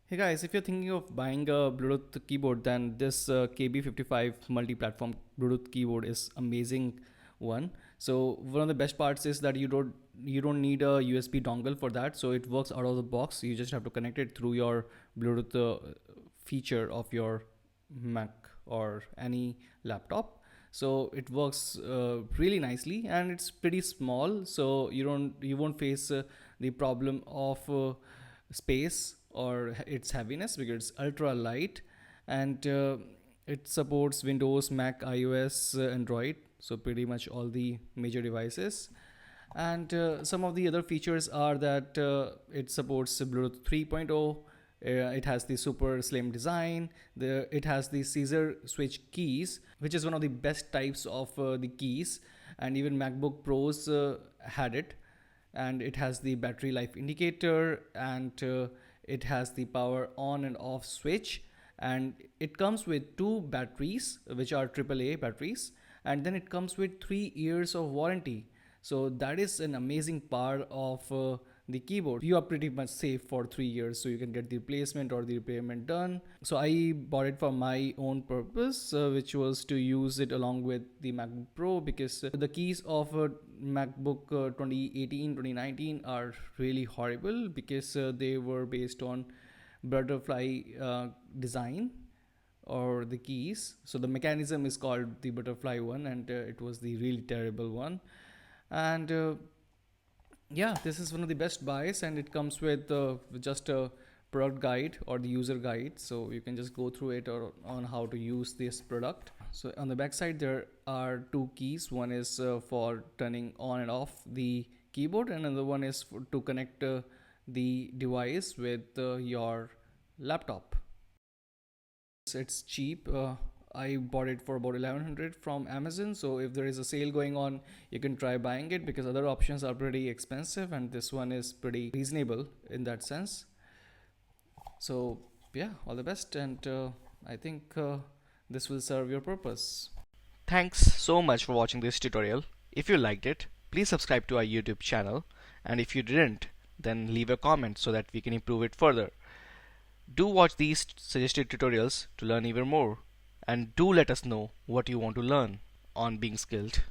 Hey guys, if you're thinking of buying a Bluetooth keyboard, then this KB55 multi-platform Bluetooth keyboard is amazing one. So one of the best parts is that you don't need a USB dongle for that. So it works out of the box. You just have to connect it through your Bluetooth feature of your Mac or any laptop. So it works really nicely, and it's pretty small. So you won't face the problem of space or its heaviness because it's ultra light, and it supports Windows, Mac, iOS, Android, so pretty much all the major devices. And some of the other features are that it supports Bluetooth 3.0. It has the super slim design. It has the scissor switch keys, which is one of the best types of the keys, and even MacBook Pros had it. And it has the battery life indicator, and it has the power on and off switch, and it comes with two batteries which are AAA batteries, and then it comes with 3 years of warranty. So that is an amazing part of the keyboard. You are pretty much safe for 3 years, so you can get the replacement or the repairment done. So I bought it for my own purpose, which was to use it along with the MacBook Pro, because the keys of MacBook 2018 2019 are really horrible because they were based on butterfly design or the keys. So the mechanism is called the butterfly one, and it was the really terrible one. And yeah, this is one of the best buys, and it comes with just a product guide or the user guide, so you can just go through it or on how to use this product. So on the back side there are two keys. One is for turning on and off the keyboard, and another one is to connect the device with your laptop. It's cheap. I bought it for about 1100 from Amazon. So if there is a sale going on, you can try buying it, because other options are pretty expensive and this one is pretty reasonable in that sense. So yeah, all the best, and I think this will serve your purpose. Thanks so much for watching this tutorial. If you liked it, please subscribe to our YouTube channel, and if you didn't, then leave a comment so that we can improve it further. Do watch these suggested tutorials to learn even more, and do let us know what you want to learn on Being Skilled.